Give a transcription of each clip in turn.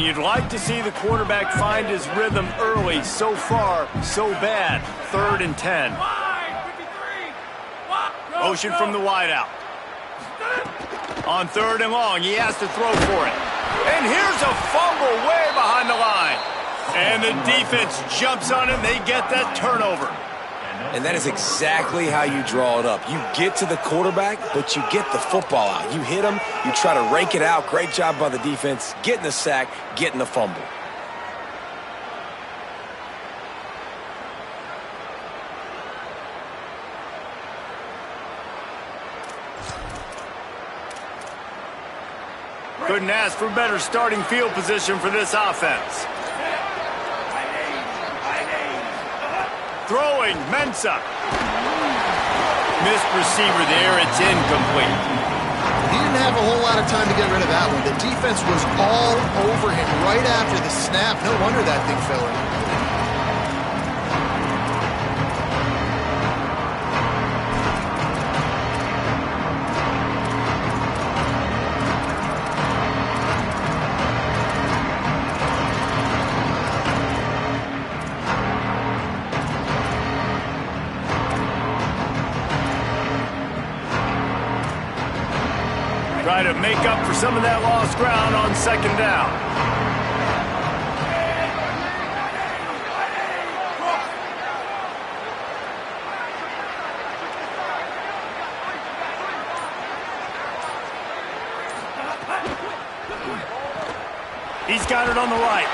And you'd like to see the quarterback find his rhythm early. So far, so bad. 3rd and 10. Motion from the wideout. On 3rd and long, he has to throw for it. And here's a fumble way behind the line. And the defense jumps on it, and they get that turnover. And that is exactly how you draw it up. You get to the quarterback, but you get the football out. You hit him, you try to rake it out. Great job by the defense, getting the sack, getting the fumble. Couldn't ask for better starting field position for this offense. Throwing, Mensah. Missed receiver there, it's incomplete. He didn't have a whole lot of time to get rid of that one. The defense was all over him right after the snap. No wonder that thing fell in. Try to make up for some of that lost ground on 2nd down. He's got it on the right.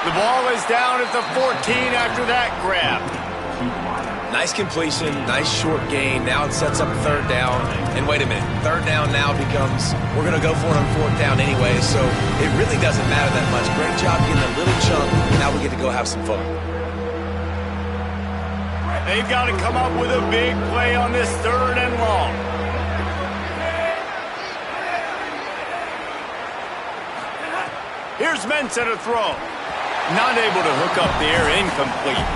The ball is down at the 14 after that grab. Nice completion, nice short gain. Now it sets up 3rd down. And wait a minute, 3rd down now becomes, we're going to go for it on 4th down anyway, so it really doesn't matter that much. Great job getting a little chunk. Now we get to go have some fun. They've got to come up with a big play on this 3rd and long. Here's Mensah to throw. Not able to hook up there, incomplete.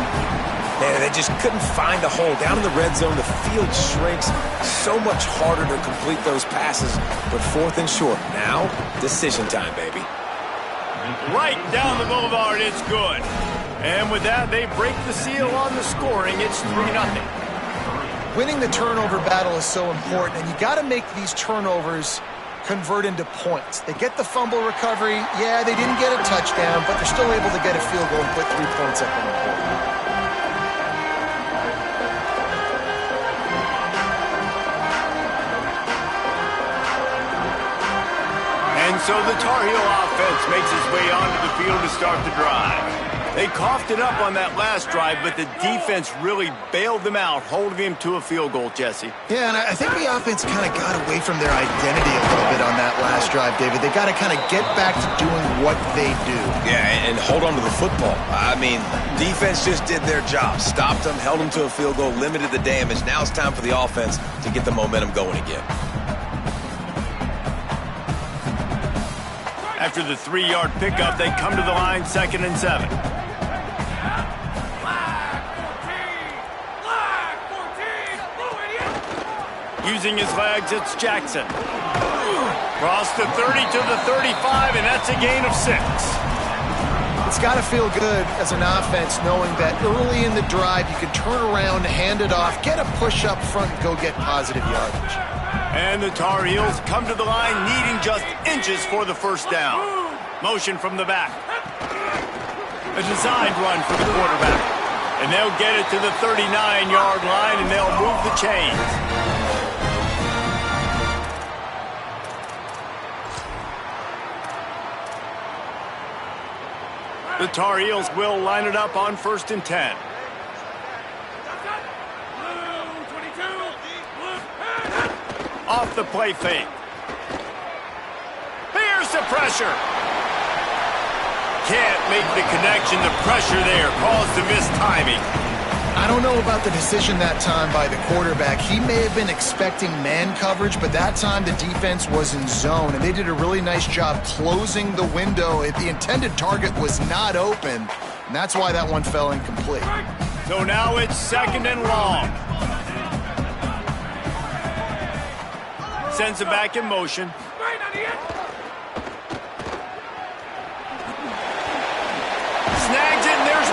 Man, they just couldn't find a hole. Down in the red zone, the field shrinks. So much harder to complete those passes, but 4th and short. Now, decision time, baby. Right down the boulevard, it's good. And with that, they break the seal on the scoring. It's 3-0. Winning the turnover battle is so important, and you got to make these turnovers convert into points. They get the fumble recovery. Yeah, they didn't get a touchdown, but they're still able to get a field goal and put 3 points up on the board. And so the Tar Heel offense makes its way onto the field to start the drive. They coughed it up on that last drive, but the defense really bailed them out, holding them to a field goal, Jesse. Yeah, and I think the offense kind of got away from their identity a little bit on that last drive, David. They got to kind of get back to doing what they do. Yeah, and hold on to the football. I mean, defense just did their job. Stopped them, held them to a field goal, limited the damage. Now it's time for the offense to get the momentum going again. After the 3-yard pickup, they come to the line, 2nd and 7. Using his legs, it's Jackson. Cross the 30 to the 35, and that's a gain of 6. It's got to feel good as an offense knowing that early in the drive you can turn around, hand it off, get a push up front, and go get positive yardage. And the Tar Heels come to the line needing just inches for the 1st down. Motion from the back. A designed run for the quarterback. And they'll get it to the 39-yard line, and they'll move the chains. The Tar Heels will line it up on 1st and 10. Off the play fake. Here's the pressure. Can't make the connection. The pressure there caused the mistiming. I don't know about the decision that time by the quarterback. He may have been expecting man coverage, but that time the defense was in zone, and they did a really nice job closing the window. If the intended target was not open, and that's why that one fell incomplete. So now it's 2nd and long. Sends it back in motion.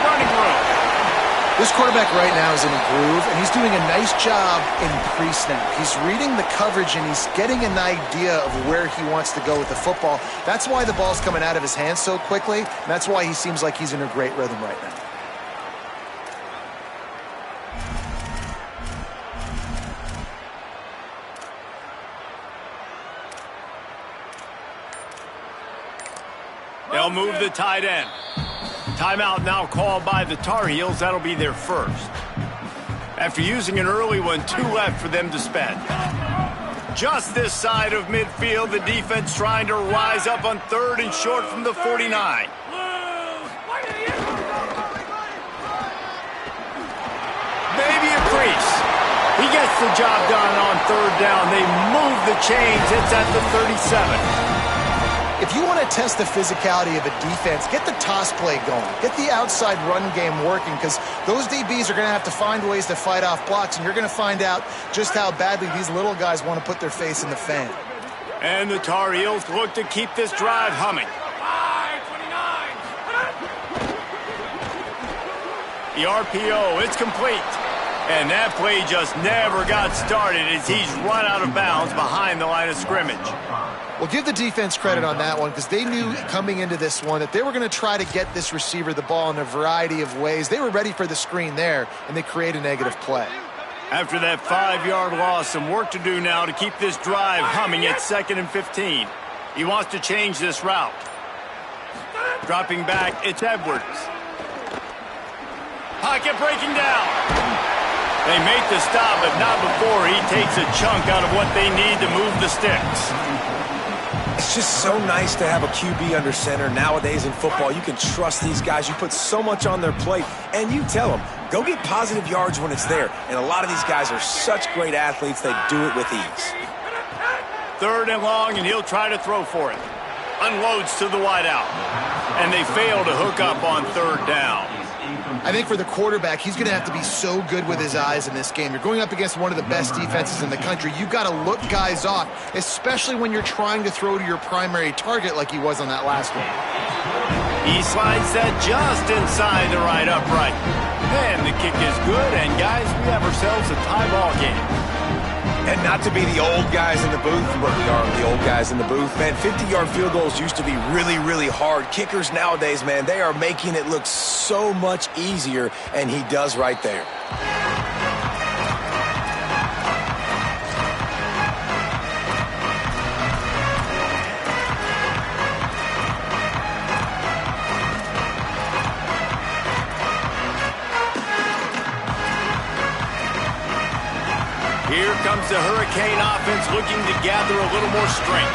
running room. This quarterback right now is in a groove, and he's doing a nice job in pre-snap. He's reading the coverage, and he's getting an idea of where he wants to go with the football. That's why the ball's coming out of his hands so quickly, and that's why he seems like he's in a great rhythm right now. They'll move the tight end. Timeout now called by the Tar Heels. That'll be their first. After using an early one, 2 left for them to spend. Just this side of midfield, the defense trying to rise up on 3rd and short from the 49. Maybe a crease. He gets the job done on 3rd down. They move the chains. It's at the 37. If you want to test the physicality of a defense, get the toss play going. Get the outside run game working, because those DBs are going to have to find ways to fight off blocks, and you're going to find out just how badly these little guys want to put their face in the fan. And the Tar Heels look to keep this drive humming. The RPO, it's complete. And that play just never got started as he's run out of bounds behind the line of scrimmage. Well, give the defense credit on that one, because they knew coming into this one that they were going to try to get this receiver the ball in a variety of ways. They were ready for the screen there, and they create a negative play. After that 5-yard loss, some work to do now to keep this drive humming at 2nd and 15. He wants to change this route. Dropping back, it's Edwards. Pocket breaking down. They make the stop, but not before he takes a chunk out of what they need to move the sticks. It's just so nice to have a QB under center. Nowadays in football, you can trust these guys. You put so much on their plate, and you tell them, go get positive yards when it's there. And a lot of these guys are such great athletes, they do it with ease. 3rd and long, and he'll try to throw for it. Unloads to the wideout. And they fail to hook up on 3rd down. I think for the quarterback, he's going to have to be so good with his eyes in this game. You're going up against one of the best defenses in the country. You've got to look guys off, especially when you're trying to throw to your primary target like he was on that last one. He slides that just inside the right upright. And the kick is good, and guys, we have ourselves a tie ball game. And not to be the old guys in the booth, but we are the old guys in the booth, man. 50-yard field goals used to be really, really hard. Kickers nowadays, man, they are making it look so much easier, and he does right there. Here comes the Hurricane offense looking to gather a little more strength.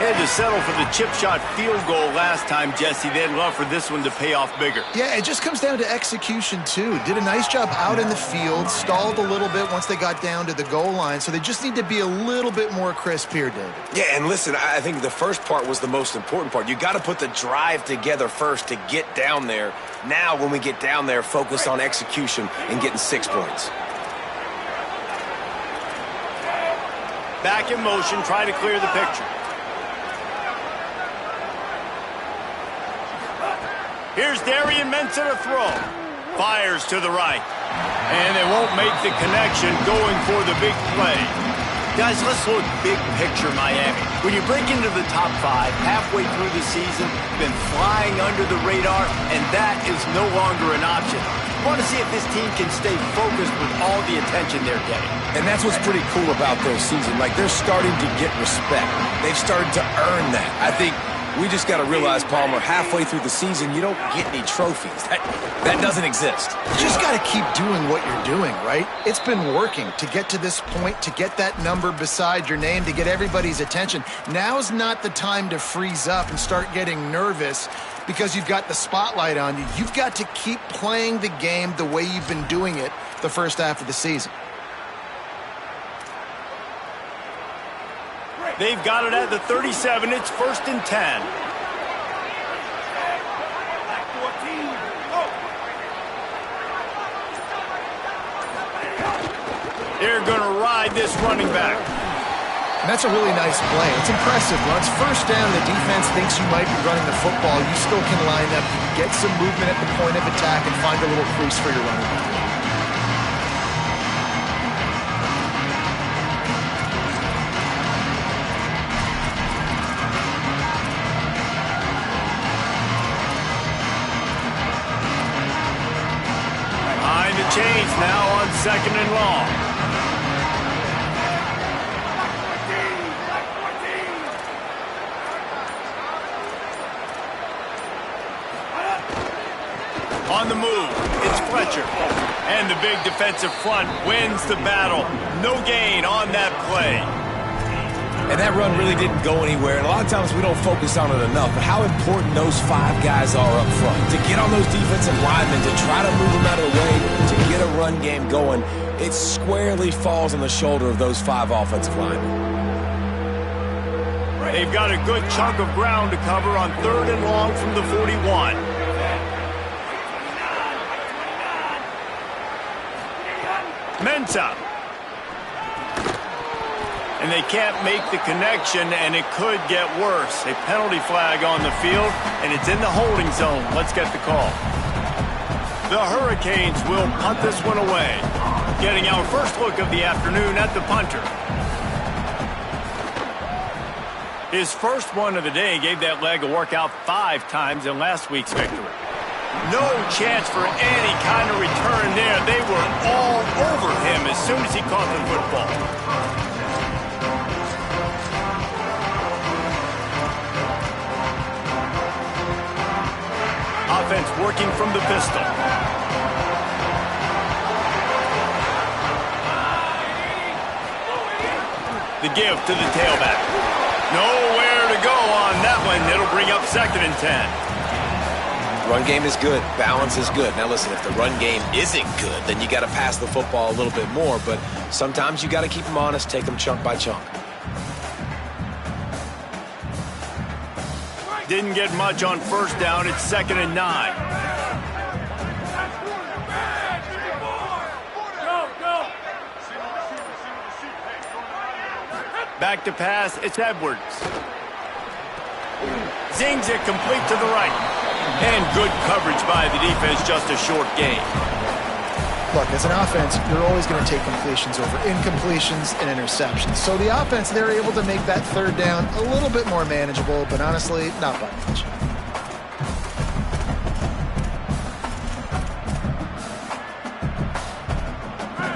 Had to settle for the chip shot field goal last time, Jesse. They'd love for this one to pay off bigger. Yeah, it just comes down to execution, too. Did a nice job out in the field, stalled a little bit once they got down to the goal line, so they just need to be a little bit more crisp here, David. Yeah, and listen, I think the first part was the most important part. You got to put the drive together first to get down there. Now, when we get down there, focus on execution and getting 6 points. Back in motion, try to clear the picture. Here's Darian Mensah to throw. Fires to the right. And they won't make the connection going for the big play. Guys, let's look big picture Miami. When you break into the top 5 halfway through the season, you've been flying under the radar, and that is no longer an option. I want to see if this team can stay focused with all the attention they're getting. And that's what's pretty cool about their season. Like, they're starting to get respect. They've started to earn that. I think we just got to realize, Palmer, halfway through the season, you don't get any trophies. That doesn't exist. You just got to keep doing what you're doing, right? It's been working to get to this point, to get that number beside your name, to get everybody's attention. Now's not the time to freeze up and start getting nervous because you've got the spotlight on you. You've got to keep playing the game the way you've been doing it the first half of the season. They've got it at the 37. It's 1st and 10. They're going to ride this running back. And that's a really nice play. It's impressive. When it's first down, the defense thinks you might be running the football. You still can line up, get some movement at the point of attack, and find a little crease for your running back. Behind the chains now on 2nd and long. On the move, it's Fletcher. And the big defensive front wins the battle. No gain on that play. And that run really didn't go anywhere. And a lot of times we don't focus on it enough. But how important those 5 guys are up front. To get on those defensive linemen, to try to move them out of the way, to get a run game going, it squarely falls on the shoulder of those 5 offensive linemen. They've got a good chunk of ground to cover on 3rd and long from the 41. Mensah. And they can't make the connection, and it could get worse. A penalty flag on the field, and it's in the holding zone. Let's get the call. The Hurricanes will punt this one away. Getting our first look of the afternoon at the punter. His first one of the day gave that leg a workout 5 times in last week's victory. No chance for any kind of return there. They were all over him as soon as he caught the football. Offense working from the pistol. The give to the tailback. Nowhere to go on that one. It'll bring up 2nd and 10. Run game is good. Balance is good. Now listen, if the run game isn't good, then you got to pass the football a little bit more. But sometimes you got to keep them honest, take them chunk by chunk. Didn't get much on 1st down. It's 2nd and 9. Back to pass. It's Edwards. Zings it complete to the right. And good coverage by the defense, just a short gain. Look, as an offense, you're always going to take completions over incompletions and interceptions. So the offense, they're able to make that 3rd down a little bit more manageable, but honestly, not by much.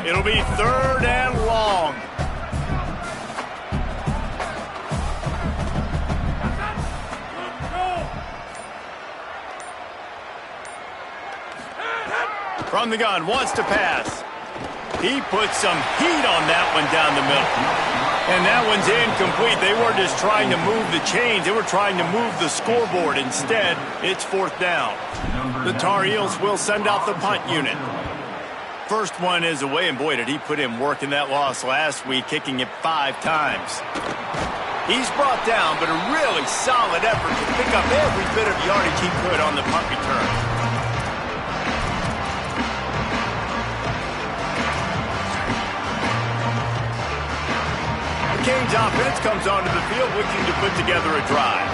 It'll be 3rd and long. From the gun, wants to pass. He put some heat on that one down the middle. And that one's incomplete. They weren't just trying to move the chains. They were trying to move the scoreboard. Instead, it's 4th down. The Tar Heels will send out the punt unit. First one is away, and boy, did he put in work in that loss last week, kicking it 5 times. He's brought down, but a really solid effort to pick up every bit of yardage he could on the punt return. Canes offense comes onto the field looking to put together a drive.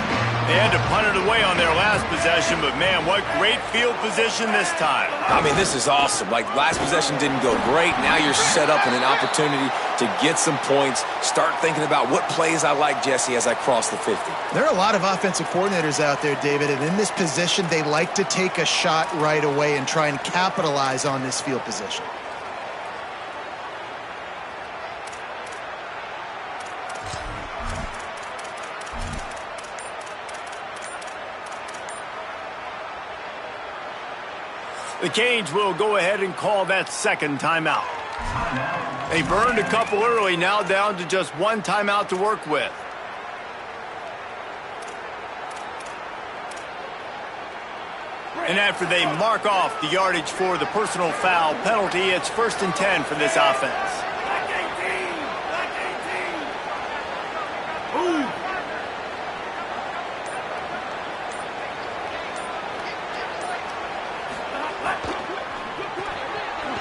They had to punt it away on their last possession, but man, what great field position this time. I mean, this is awesome. Like, last possession didn't go great. Now you're set up in an opportunity to get some points. Start thinking about what plays I like, Jesse, as I cross the 50. There are a lot of offensive coordinators out there, David, and in this position, they like to take a shot right away and try and capitalize on this field position. The Canes will go ahead and call that 2nd timeout. They burned a couple early, now down to just 1 timeout to work with. And after they mark off the yardage for the personal foul penalty, it's 1st and 10 for this offense.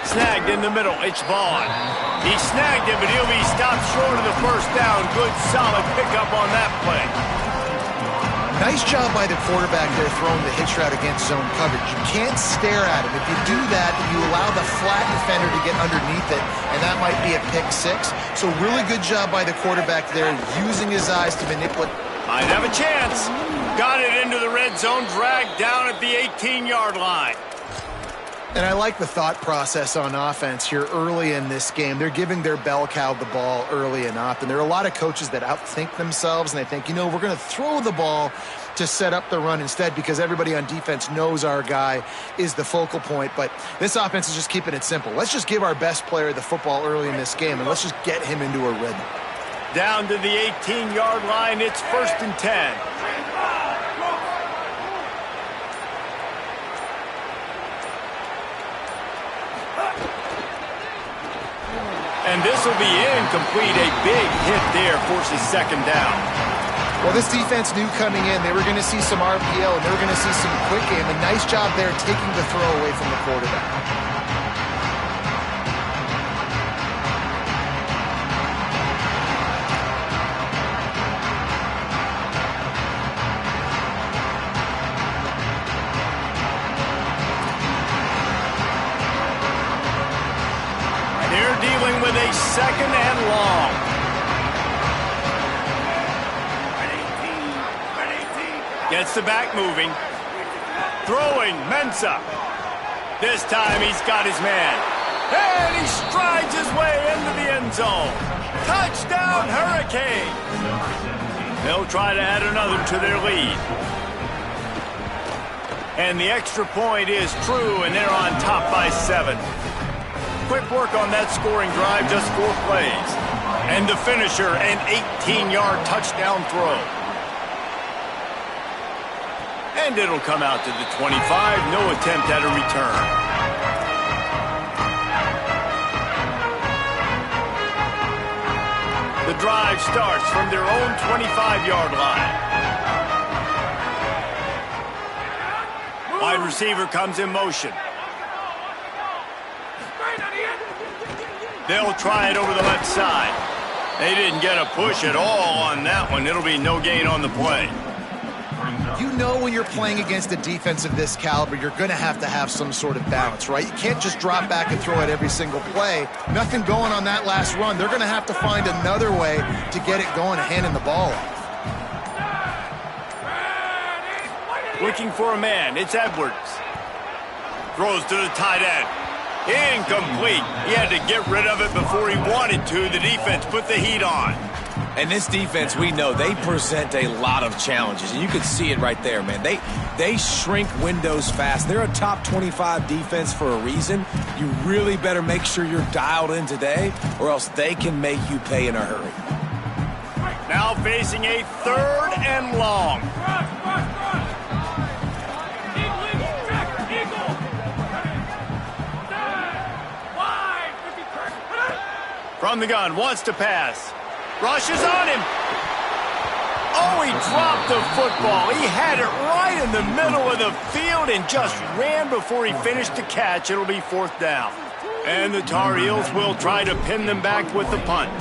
Snag snagged in the middle. It's Vaughn. He snagged it, but he'll be stopped short of the first down. Good, solid pickup on that play. Nice job by the quarterback there throwing the hitch route against zone coverage. You can't stare at him. If you do that, you allow the flat defender to get underneath it, and that might be a pick six. So really good job by the quarterback there, using his eyes to manipulate. Might have a chance. Got it into the red zone, dragged down at the 18-yard line. And I like the thought process on offense here early in this game. They're giving their bell cow the ball early and often. There are a lot of coaches that outthink themselves, and they think, you know, we're going to throw the ball to set up the run instead because everybody on defense knows our guy is the focal point. But this offense is just keeping it simple. Let's just give our best player the football early in this game, and let's just get him into a rhythm. Down to the 18-yard line, it's 1st and 10. And this will be incomplete. A big hit there forces 2nd down. Well, this defense knew coming in they were going to see some RPO and they were going to see some quick game. A nice job there taking the throw away from the quarterback. Dealing with a 2nd and long. Gets the back moving. Throwing, Mensah. This time he's got his man. And he strides his way into the end zone. Touchdown, Hurricane. They'll try to add another to their lead. And the extra point is true, and they're on top by 7. Quick work on that scoring drive, just 4 plays. And the finisher, an 18-yard touchdown throw. And it'll come out to the 25, no attempt at a return. The drive starts from their own 25-yard line. Wide receiver comes in motion. They'll try it over the left side. They didn't get a push at all on that one. It'll be no gain on the play. You know when you're playing against a defense of this caliber, you're going to have some sort of balance, right? You can't just drop back and throw it every single play. Nothing going on that last run. They're going to have to find another way to get it going and handing the ball off. Looking for a man. It's Edwards. Throws to the tight end. Incomplete. He had to get rid of it before he wanted to. The defense put the heat on. And this defense, we know, they present a lot of challenges. And you can see it right there, man. They shrink windows fast. They're a top 25 defense for a reason. You really better make sure you're dialed in today, or else they can make you pay in a hurry. Now facing a 3rd and long. From the gun, wants to pass. Rushes on him. Oh, he dropped the football. He had it right in the middle of the field and just ran before he finished the catch. It'll be 4th down. And the Tar Heels will try to pin them back with the punt.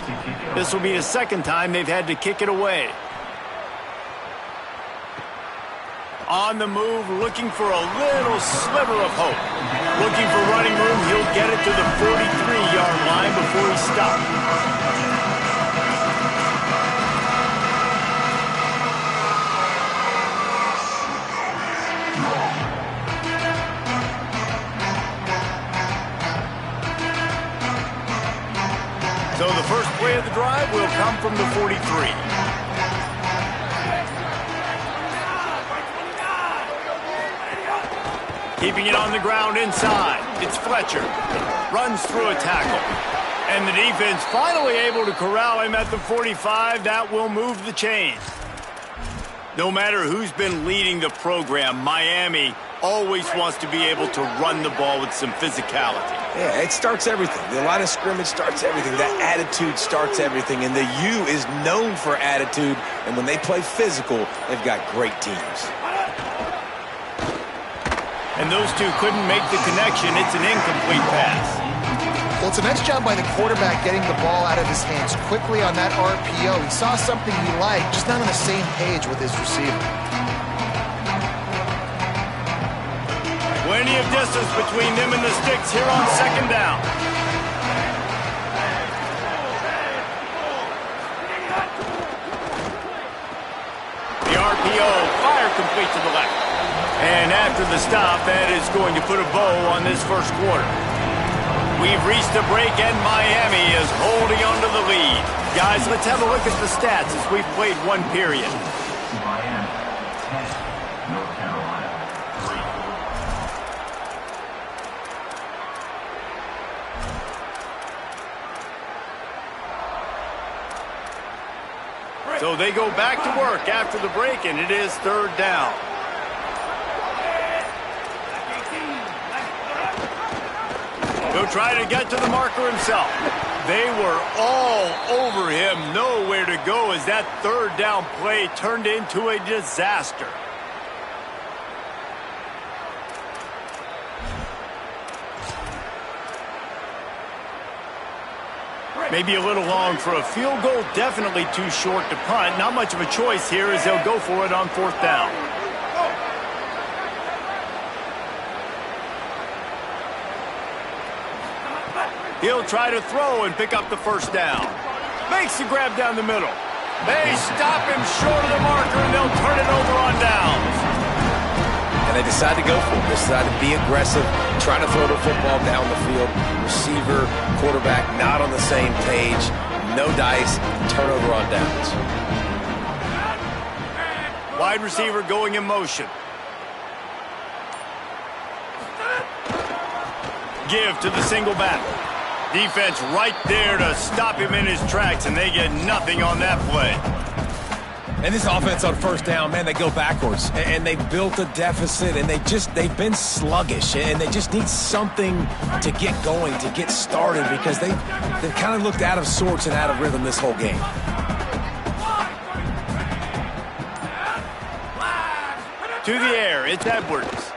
This will be the 2nd time they've had to kick it away. On the move, looking for a little sliver of hope. Looking for running room, he'll get it to the 43-yard line before he stops. So the first play of the drive will come from the 43. Keeping it on the ground inside. It's Fletcher. Runs through a tackle. And the defense finally able to corral him at the 45. That will move the chains. No matter who's been leading the program, Miami always wants to be able to run the ball with some physicality. Yeah, it starts everything. The line of scrimmage starts everything. That attitude starts everything. And the U is known for attitude. And when they play physical, they've got great teams. And those two couldn't make the connection. It's an incomplete pass. Well, it's a nice job by the quarterback getting the ball out of his hands quickly on that RPO. He saw something he liked, just not on the same page with his receiver. Plenty of distance between them and the sticks here on second down. The RPO, fire complete to the left. And after the stop, that is going to put a bow on this first quarter. We've reached a break, and Miami is holding on to the lead. Guys, let's have a look at the stats as we've played one period. Miami, 10, North Carolina, 3. So they go back to work after the break, and it is third down. He'll try to get to the marker himself. They were all over him, nowhere to go as that third down play turned into a disaster. Maybe a little long for a field goal, definitely too short to punt. Not much of a choice here as they'll go for it on fourth down. He'll try to throw and pick up the first down. Makes the grab down the middle. They stop him short of the marker, and they'll turn it over on downs. And they decide to go for it. They decide to be aggressive, trying to throw the football down the field. Receiver, quarterback, not on the same page. No dice, turnover on downs. Wide receiver going in motion. Give to the single back. Defense right there to stop him in his tracks, and they get nothing on that play. And this offense on first down, man, they go backwards. And they built a deficit, and they've been sluggish. And they just need something to get going, to get started, because they've kind of looked out of sorts and out of rhythm this whole game. To the air, it's Edwards.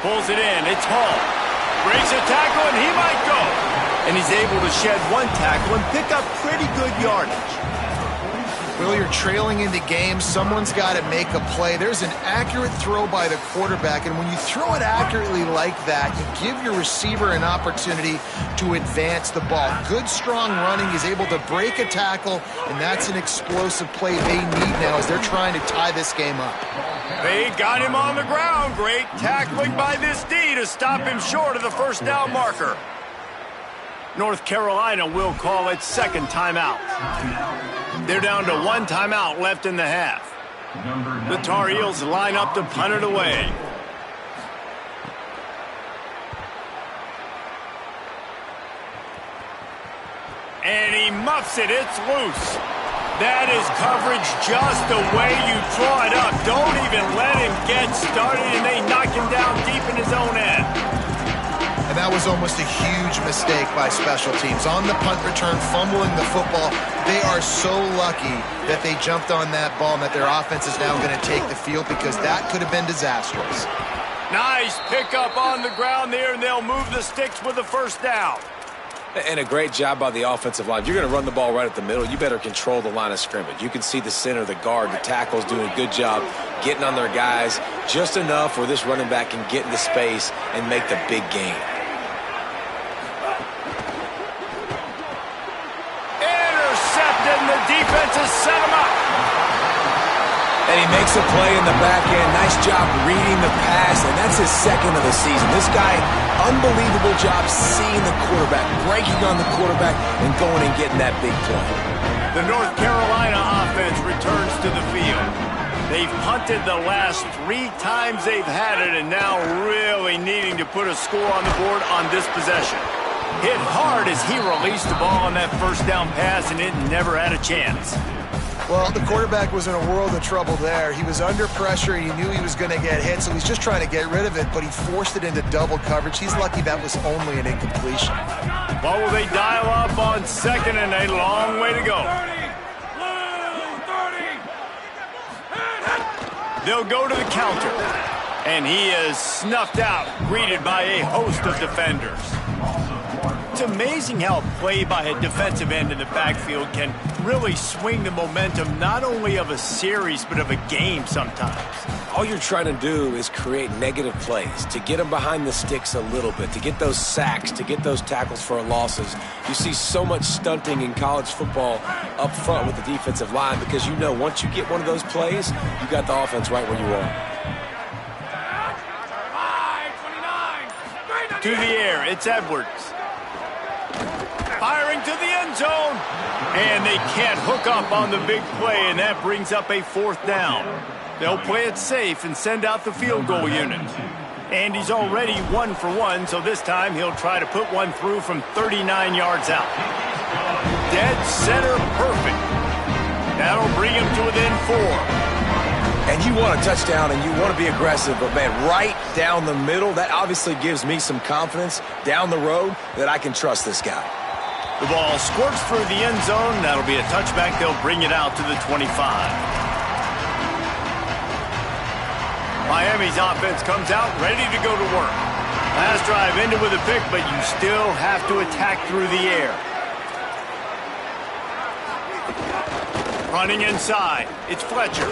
Pulls it in, it's Hall. Breaks a tackle, and he might go. And he's able to shed one tackle and pick up pretty good yardage. Well, you're trailing in the game. Someone's got to make a play. There's an accurate throw by the quarterback, and when you throw it accurately like that, you give your receiver an opportunity to advance the ball. Good, strong running. He's able to break a tackle, and that's an explosive play they need now as they're trying to tie this game up. They got him on the ground. Great tackling by this D to stop him short of the first down marker. North Carolina will call it second timeout. They're down to one timeout left in the half. The Tar Heels line up to punt it away. And he muffs it. It's loose. That is coverage just the way you draw it up. Don't even let him get started, and they knock him down deep in his own end. And that was almost a huge mistake by special teams. On the punt return, fumbling the football, they are so lucky that they jumped on that ball and that their offense is now going to take the field, because that could have been disastrous. Nice pickup on the ground there, and they'll move the sticks with the first down. And a great job by the offensive line. If you're going to run the ball right at the middle, you better control the line of scrimmage. You can see the center, the guard, the tackles doing a good job getting on their guys just enough where this running back can get into space and make the big game. Intercepted, and the defense has set him up. And he makes a play in the back end. Nice job reading the pass, and that's his second of the season. This guy, unbelievable job seeing the quarterback, breaking on the quarterback, and going and getting that big play. The North Carolina offense returns to the field. They've punted the last 3 times they've had it, and now really needing to put a score on the board on this possession. Hit hard as he released the ball on that first down pass, and it never had a chance. Well, the quarterback was in a world of trouble there. He was under pressure. He knew he was going to get hit, so he's just trying to get rid of it, but he forced it into double coverage. He's lucky that was only an incompletion. Well, will they dial up on second, and a long way to go. They'll go to the counter, and he is snuffed out, greeted by a host of defenders. It's amazing how a play by a defensive end in the backfield can really swing the momentum not only of a series but of a game sometimes. All you're trying to do is create negative plays, to get them behind the sticks a little bit, to get those sacks, to get those tackles for losses. You see so much stunting in college football up front with the defensive line because you know once you get one of those plays, you got the offense right where you are. To the air, it's Edwards. Firing to the end zone. And they can't hook up on the big play, and that brings up a 4th down. They'll play it safe and send out the field goal unit. And he's already 1 for 1, so this time he'll try to put one through from 39 yards out. Dead center perfect. That'll bring him to within 4. And you want a touchdown and you want to be aggressive, but man, right down the middle, that obviously gives me some confidence down the road that I can trust this guy. The ball squirts through the end zone. That'll be a touchback. They'll bring it out to the 25. Miami's offense comes out ready to go to work. Last drive ended with a pick, but you still have to attack through the air. Running inside, it's Fletcher.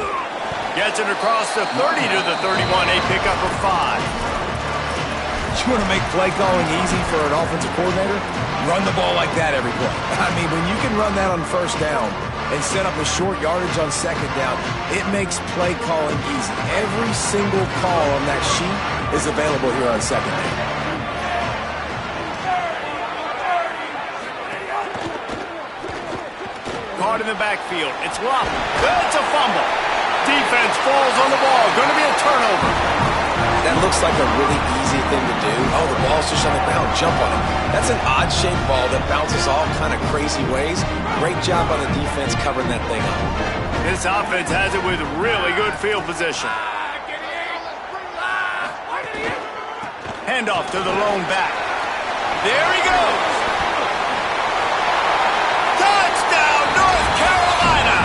Gets it across the 30 to the 31, a pickup of 5. You want to make play calling easy for an offensive coordinator? Run the ball like that every play. I mean, when you can run that on 1st down and set up a short yardage on 2nd down, it makes play calling easy. Every single call on that sheet is available here on 2nd down. Caught in the backfield. It's Lop. That's a fumble. Defense falls on the ball. Going to be a turnover. That looks like a really easy thing to do. Oh, the ball's just on the ground. Jump on it. That's an odd-shaped ball that bounces all kind of crazy ways. Great job on the defense covering that thing up. This offense has it with really good field position. Handoff to the lone back. There he goes. Touchdown, North Carolina.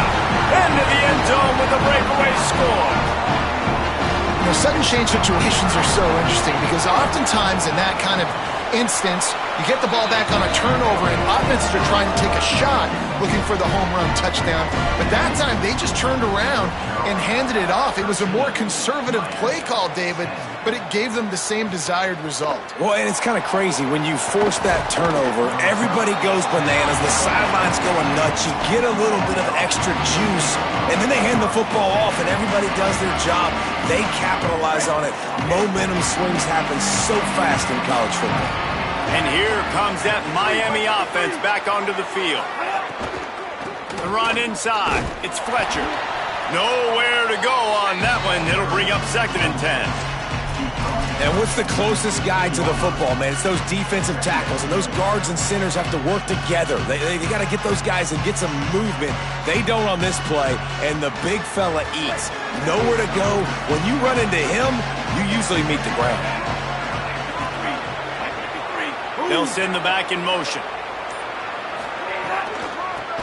Into the end zone with a breakaway score. You know, sudden change situations are so interesting because oftentimes in that kind of instance, you get the ball back on a turnover and offenses are trying to take a shot looking for the home run touchdown. But that time, they just turned around and handed it off. It was a more conservative play call, David, but it gave them the same desired result. Well, and it's kind of crazy. When you force that turnover, everybody goes bananas. The sidelines going nuts. You get a little bit of extra juice, and then they hand the football off, and everybody does their job. They capitalize on it. Momentum swings happen so fast in college football. And here comes that Miami offense back onto the field. The run inside. It's Fletcher. Nowhere to go on that one. It'll bring up 2nd and 10. And what's the closest guy to the football, man? It's those defensive tackles, and those guards and centers have to work together. They got to get those guys and get some movement. They don't on this play, and the big fella eats. Nowhere to go. When you run into him, you usually meet the ground. They'll send the back in motion.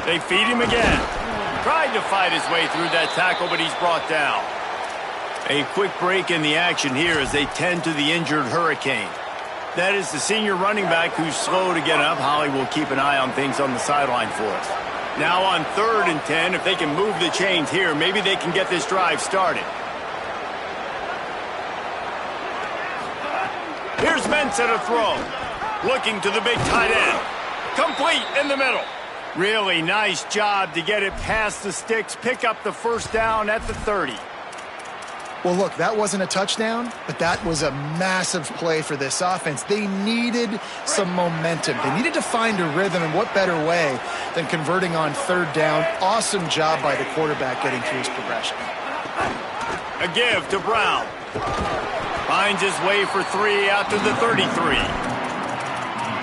They feed him again. Tried to fight his way through that tackle, but he's brought down. A quick break in the action here as they tend to the injured Hurricane. That is the senior running back who's slow to get up. Holly will keep an eye on things on the sideline for us. Now on 3rd and 10, if they can move the chains here, maybe they can get this drive started. Here's Mensah to throw. Looking to the big tight end. Complete in the middle. Really nice job to get it past the sticks, pick up the 1st down at the 30. Well, look, that wasn't a touchdown, but that was a massive play for this offense. They needed some momentum. They needed to find a rhythm, and what better way than converting on 3rd down. Awesome job by the quarterback getting through his progression. A give to Brown. Finds his way for 3 out to the 33.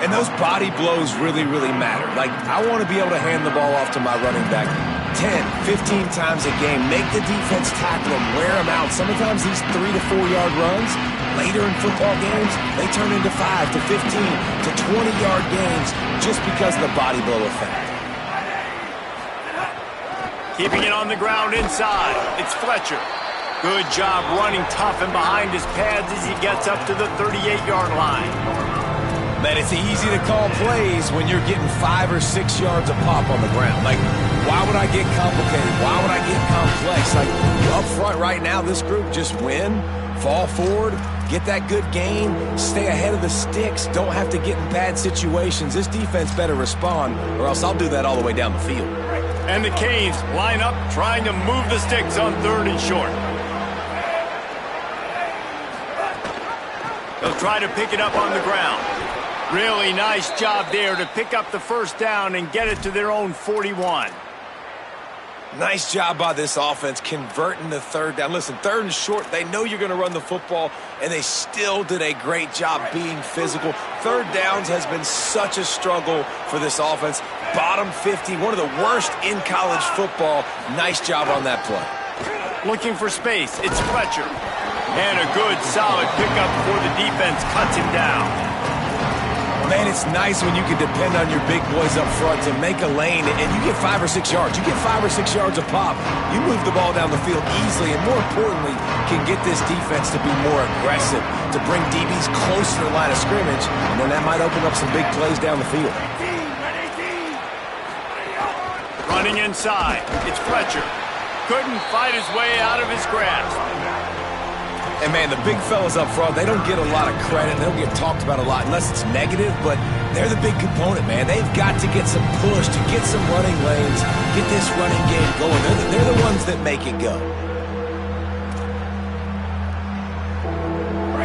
And those body blows really, really matter. Like, I want to be able to hand the ball off to my running back 10, 15 times a game. Make the defense tackle him, wear him out. Sometimes these 3 to 4 yard runs, later in football games, they turn into 5 to 15 to 20 yard games just because of the body blow effect. Keeping it on the ground inside. It's Fletcher. Good job running tough and behind his pads as he gets up to the 38-yard line. Man, it's easy to call plays when you're getting 5 or 6 yards a pop on the ground. Like, why would I get complicated? Why would I get complex? Like, up front right now, this group just win, fall forward, get that good gain, stay ahead of the sticks, don't have to get in bad situations. This defense better respond, or else I'll do that all the way down the field. And the Canes line up, trying to move the sticks on 3rd and short. They'll try to pick it up on the ground. Really nice job there to pick up the first down and get it to their own 41. Nice job by this offense converting the 3rd down. Listen, 3rd and short, they know you're going to run the football, and they still did a great job being physical. 3rd downs has been such a struggle for this offense. Bottom 50, one of the worst in college football. Nice job on that play. Looking for space, it's Fletcher. And a good, solid pickup before the defense cuts him down. Man, it's nice when you can depend on your big boys up front to make a lane, and you get 5 or 6 yards. You get 5 or 6 yards a pop. You move the ball down the field easily, and more importantly, can get this defense to be more aggressive, to bring DBs closer to the line of scrimmage, and then that might open up some big plays down the field. Running inside, it's Fletcher. Couldn't fight his way out of his grasp. And, man, the big fellas up front, they don't get a lot of credit. They don't get talked about a lot unless it's negative, but they're the big component, man. They've got to get some push, to get some running lanes, get this running game going. They're the ones that make it go.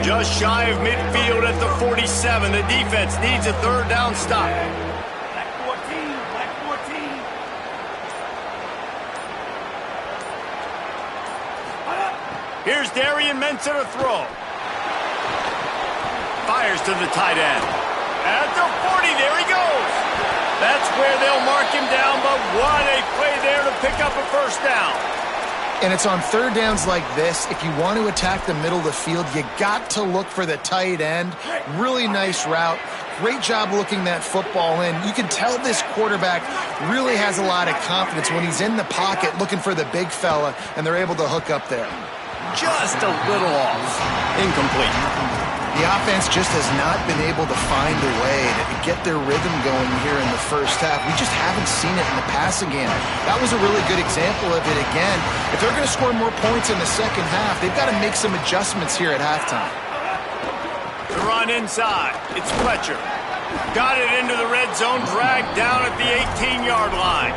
Just shy of midfield at the 47. The defense needs a 3rd down stop. Black 14, black 14. Here's Darian Mensah to throw. Fires to the tight end. At the 40, there he goes. That's where they'll mark him down, but what a play there to pick up a first down. And it's on 3rd downs like this. If you want to attack the middle of the field, you got to look for the tight end. Really nice route. Great job looking that football in. You can tell this quarterback really has a lot of confidence when he's in the pocket looking for the big fella, and they're able to hook up there. Just a little off. Incomplete. The offense just has not been able to find a way to get their rhythm going here in the first half. We just haven't seen it in the passing game. That was a really good example of it again. If they're going to score more points in the second half, they've got to make some adjustments here at halftime. The run inside. It's Fletcher. Got it into the red zone, dragged down at the 18-yard line.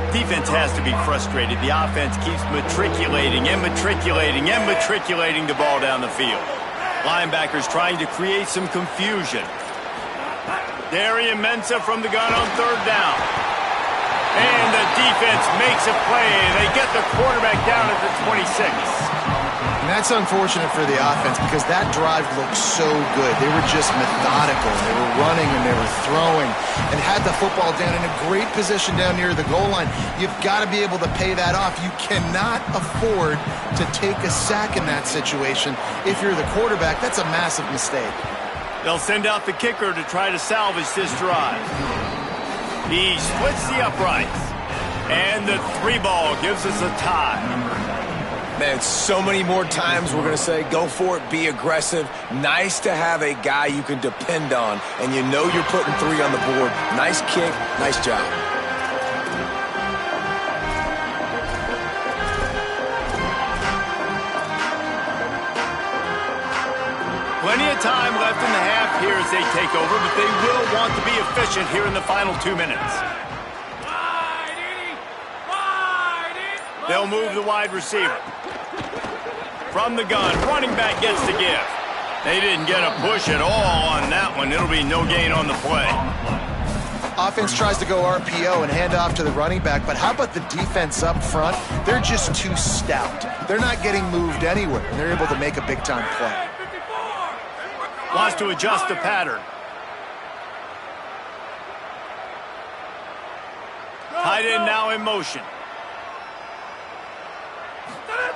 Defense has to be frustrated. The offense keeps matriculating and matriculating and matriculating the ball down the field. Linebackers trying to create some confusion. Darian Mensah from the gun on 3rd down. And the defense makes a play. They get the quarterback down at the 26. And that's unfortunate for the offense because that drive looked so good. They were just methodical. They were running and they were throwing and had the football down in a great position down near the goal line. You've got to be able to pay that off. You cannot afford to take a sack in that situation. If you're the quarterback, that's a massive mistake. They'll send out the kicker to try to salvage this drive. He splits the uprights. And the 3-ball gives us a tie. Man, so many more times we're going to say, go for it, be aggressive. Nice to have a guy you can depend on, and you know you're putting 3 on the board. Nice kick, nice job. Plenty of time left in the half here as they take over, but they will want to be efficient here in the final 2 minutes. They'll move the wide receiver. From the gun, running back gets the gift. They didn't get a push at all on that one. It'll be no gain on the play. Offense tries to go RPO and hand off to the running back, but how about the defense up front? They're just too stout. They're not getting moved anywhere, and they're able to make a big-time play. Wants to adjust the pattern. Tight end now in motion.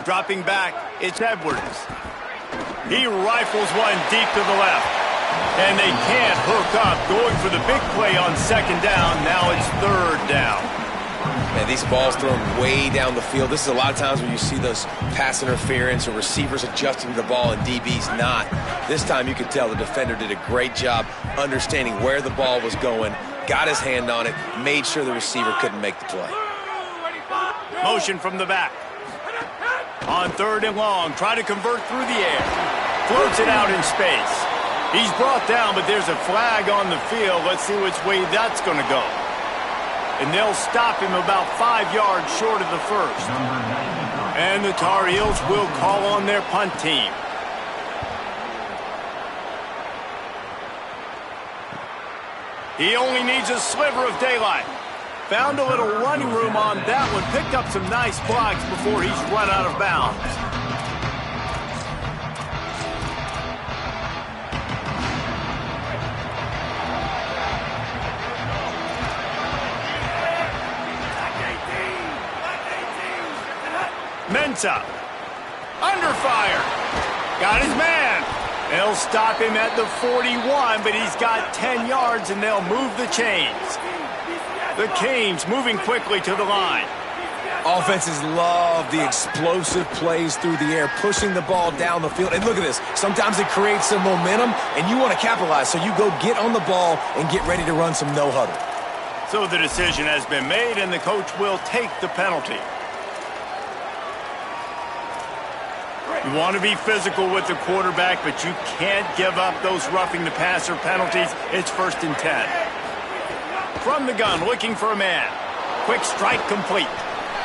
Dropping back, it's Edwards. He rifles one deep to the left. And they can't hook up, going for the big play on second down. Now it's third down. Man, these balls thrown way down the field. This is a lot of times when you see those pass interference or receivers adjusting to the ball and DBs not. This time you could tell the defender did a great job understanding where the ball was going, got his hand on it, made sure the receiver couldn't make the play. Motion from the back. On third and long, try to convert through the air. Floats it out in space. He's brought down, but there's a flag on the field. Let's see which way that's going to go. And they'll stop him about 5 yards short of the first. And the Tar Heels will call on their punt team. He only needs a sliver of daylight. Found a little running room on that one. Picked up some nice blocks before he's run out of bounds. Mensa, under fire, got his man. They'll stop him at the 41, but he's got 10 yards, and they'll move the chains. The Canes moving quickly to the line. Offenses love the explosive plays through the air, pushing the ball down the field. And look at this. Sometimes it creates some momentum, and you want to capitalize, so you go get on the ball and get ready to run some no-huddle. So the decision has been made, and the coach will take the penalty. You want to be physical with the quarterback, but you can't give up those roughing the passer penalties. It's 1st and 10. From the gun, looking for a man. Quick strike complete.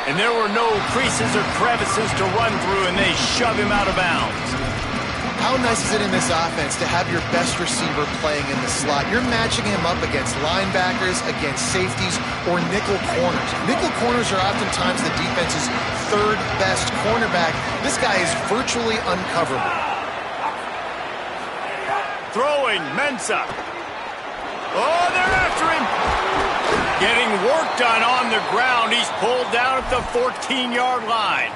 And there were no creases or crevices to run through, and they shove him out of bounds. How nice is it in this offense to have your best receiver playing in the slot? You're matching him up against linebackers, against safeties, or nickel corners. Nickel corners are oftentimes the defense's third best cornerback. This guy is virtually uncoverable. Throwing, Mensa. Oh, they're after him. Getting work done on the ground. He's pulled down at the 14-yard line.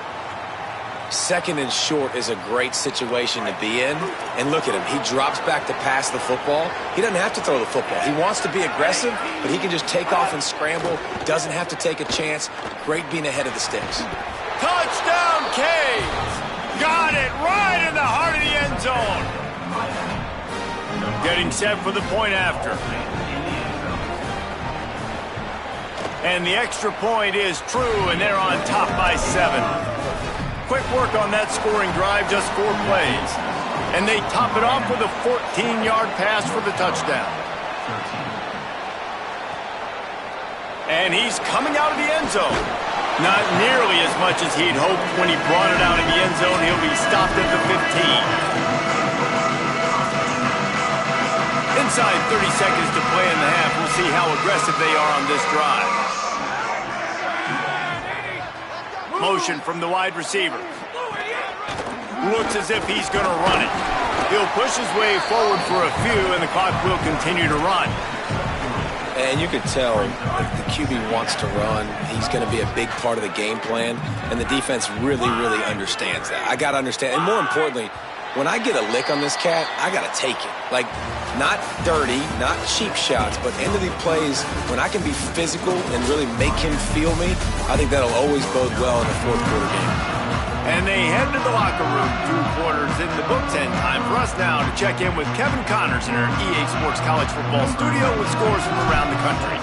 2nd and short is a great situation to be in. And look at him. He drops back to pass the football. He doesn't have to throw the football. He wants to be aggressive, but he can just take off and scramble. Doesn't have to take a chance. Great being ahead of the sticks. Touchdown, Canes! Got it right in the heart of the end zone. Getting set for the point after. And the extra point is true, and they're on top by 7. Quick work on that scoring drive, just 4 plays. And they top it off with a 14-yard pass for the touchdown. And he's coming out of the end zone. Not nearly as much as he'd hoped when he brought it out of the end zone. He'll be stopped at the 15. Inside 30 seconds to play in the half. We'll see how aggressive they are on this drive. Motion from the wide receiver. Looks as if he's going to run it. He'll push his way forward for a few, and the clock will continue to run. And you could tell if the QB wants to run, he's going to be a big part of the game plan, and the defense really, really understands that. I got to understand, and more importantly, when I get a lick on this cat, I got to take it. Like, not dirty, not cheap shots, but end of the plays, when I can be physical and really make him feel me, I think that'll always bode well in the 4th quarter game. And they head to the locker room. 2 quarters in the books, and time for us now to check in with Kevin Connors in our EA Sports College Football studio with scores from around the country.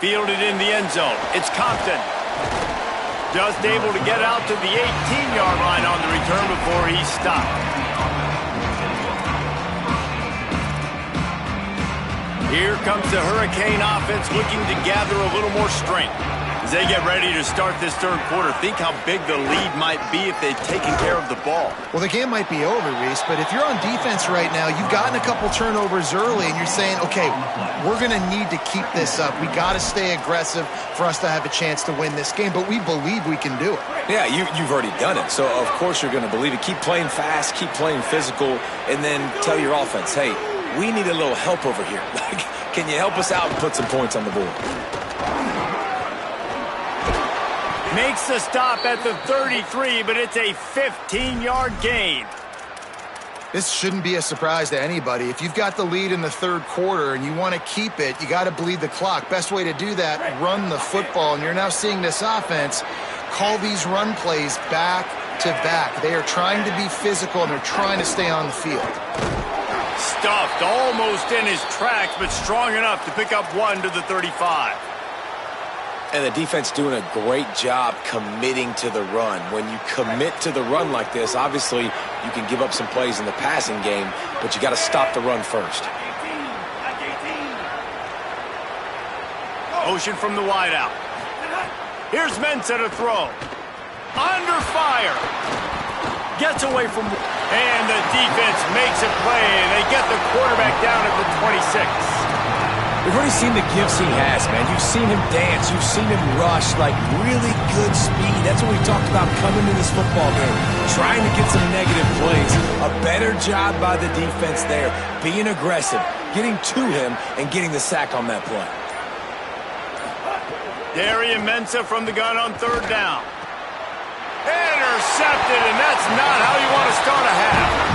Fielded in the end zone. It's Compton. Just able to get out to the 18-yard line on the return before he's stopped. Here comes the Hurricane offense looking to gather a little more strength. As they get ready to start this 3rd quarter, think how big the lead might be if they've taken care of the ball. Well, the game might be over, Reese, but if you're on defense right now, you've gotten a couple turnovers early, and you're saying, okay, we're going to need to keep this up. We got to stay aggressive for us to have a chance to win this game, but we believe we can do it. Yeah, you've already done it, so of course you're going to believe it. Keep playing fast, keep playing physical, and then tell your offense, hey, we need a little help over here. Can you help us out and put some points on the board? Makes the stop at the 33, but it's a 15-yard gain. This shouldn't be a surprise to anybody. If you've got the lead in the third quarter and you want to keep it, you got to bleed the clock. Best way to do that, run the football. And you're now seeing this offense call these run plays back to back. They are trying to be physical, and they're trying to stay on the field. Stuffed almost in his tracks, but strong enough to pick up 1 to the 35. And the defense doing a great job committing to the run. When you commit to the run like this, obviously you can give up some plays in the passing game, but you got to stop the run first. Motion from the wideout. Here's Mensah to throw. Under fire. Gets away from... And the defense makes a play, and they get the quarterback down at the 26. We've already seen the gifts he has, man. You've seen him dance. You've seen him rush, like really good speed. That's what we talked about coming to this football game, trying to get some negative plays. A better job by the defense there, being aggressive, getting to him, and getting the sack on that play. Darian Mensah from the gun on third down. Intercepted, and that's not how you want to start a half.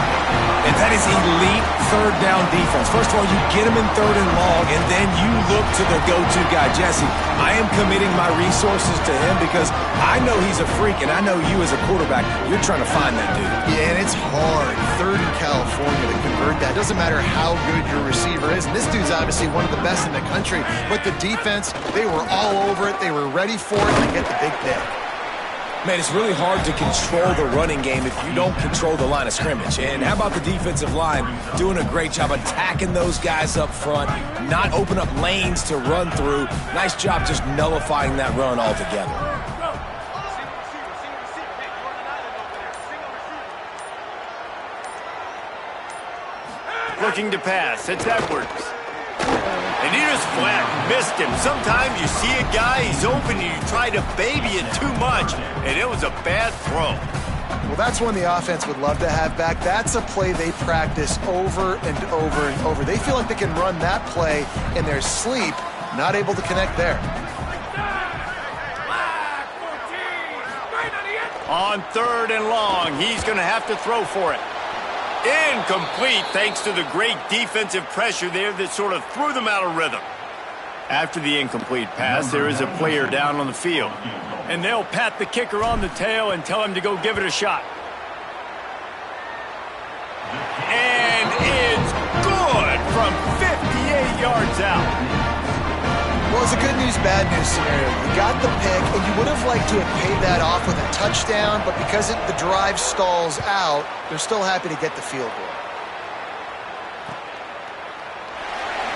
And that is elite third down defense. First of all, you get him in third and long, and then you look to the go-to guy. Jesse, I am committing my resources to him because I know he's a freak, and I know you as a quarterback, you're trying to find that dude. Yeah, and it's hard. Third in California to convert that. Doesn't matter how good your receiver is. And this dude's obviously one of the best in the country. But the defense, they were all over it. They were ready for it to get the big pick. Man, it's really hard to control the running game if you don't control the line of scrimmage. And how about the defensive line doing a great job attacking those guys up front, not open up lanes to run through. Nice job just nullifying that run altogether. Looking to pass, it's Edwards. And he just flat missed him. Sometimes you see a guy, he's open, and you try to baby it too much, and it was a bad throw. Well, that's one the offense would love to have back. That's a play they practice over and over and over. They feel like they can run that play in their sleep, not able to connect there. On third and long, he's going to have to throw for it. Incomplete thanks to the great defensive pressure there that sort of threw them out of rhythm. After the incomplete pass, there is a player down on the field. And they'll pat the kicker on the tail and tell him to go give it a shot. And it's good from 58 yards out. Well, it's a good news, bad news scenario. You got the pick, and you would have liked to have paid that off with a touchdown, but because the drive stalls out, they're still happy to get the field goal.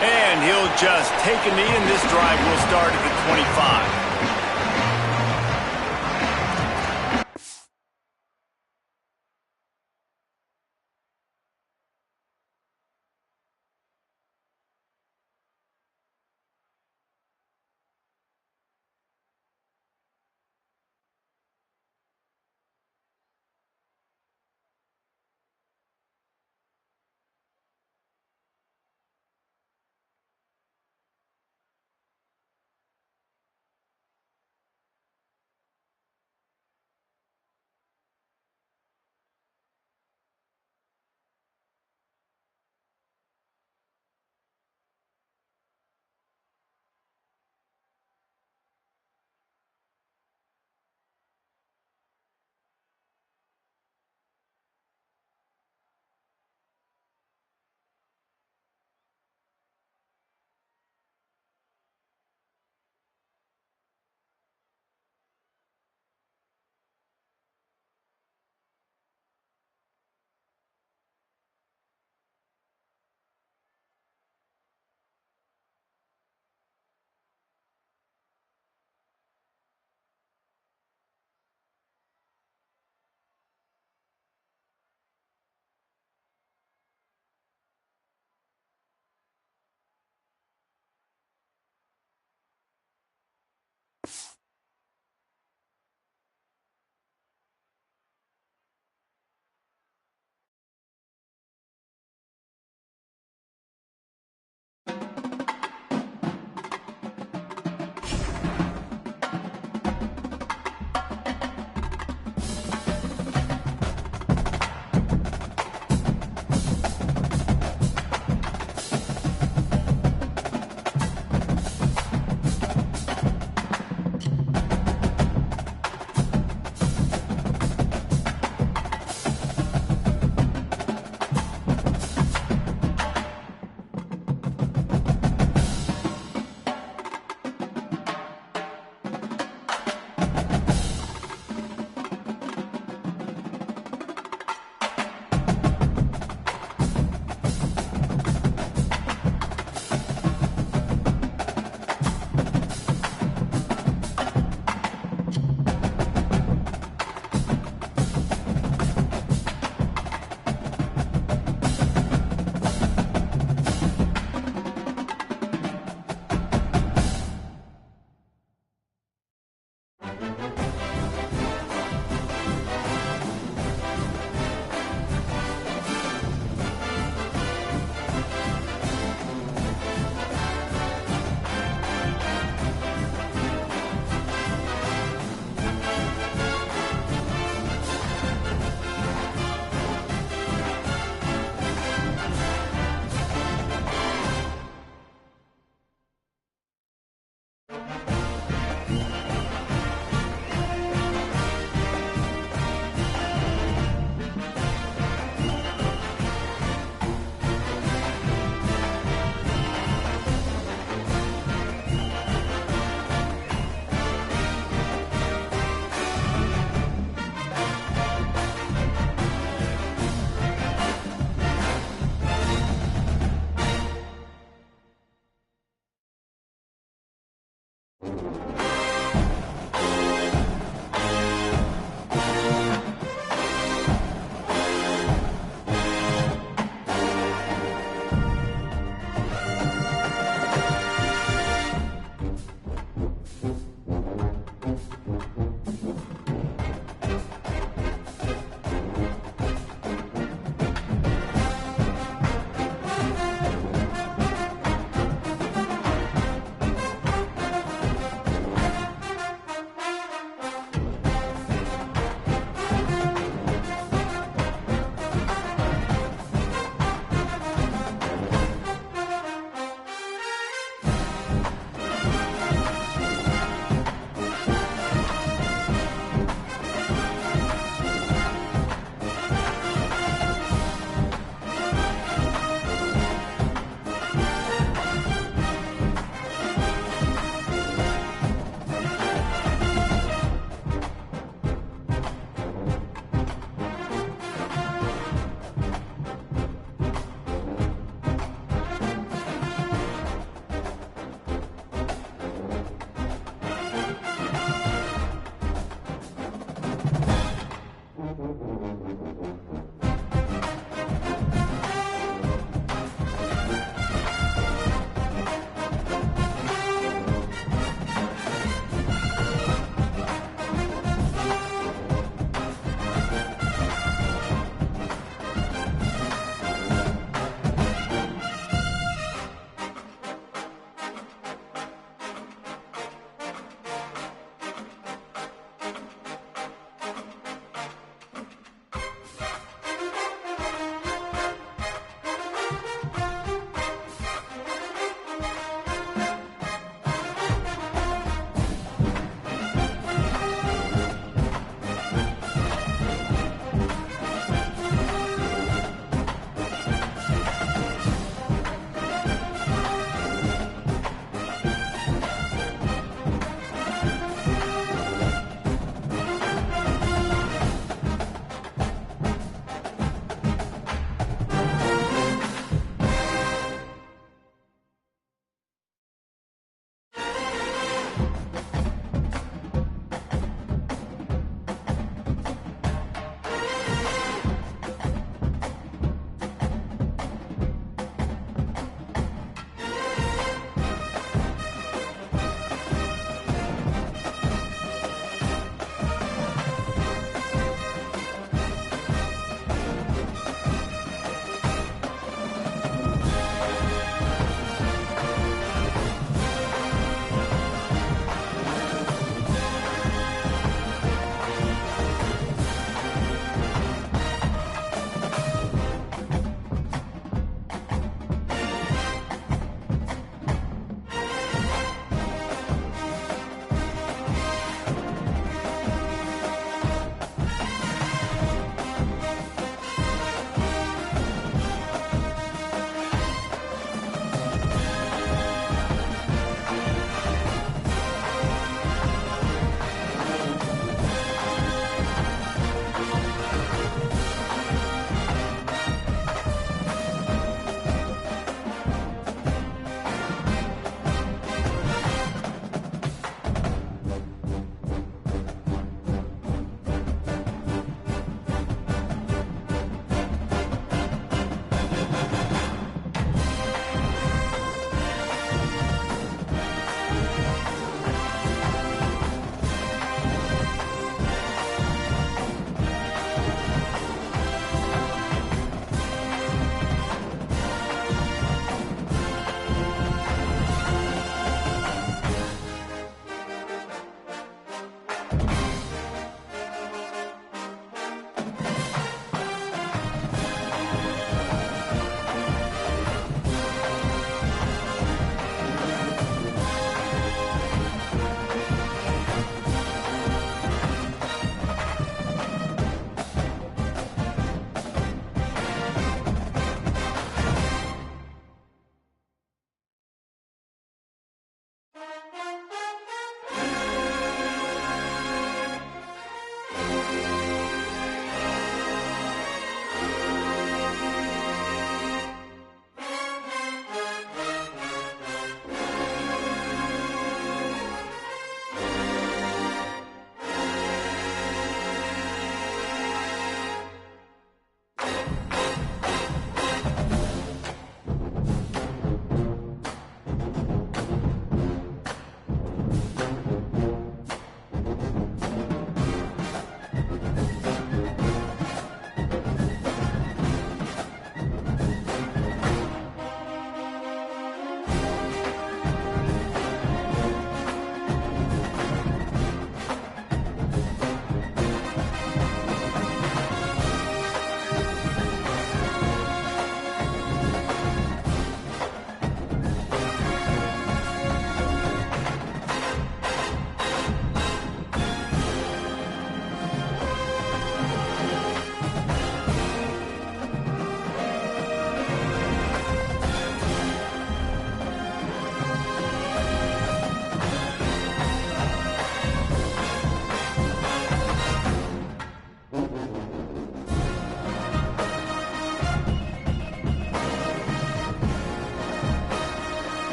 And he'll just take a knee, and this drive will start at the 25.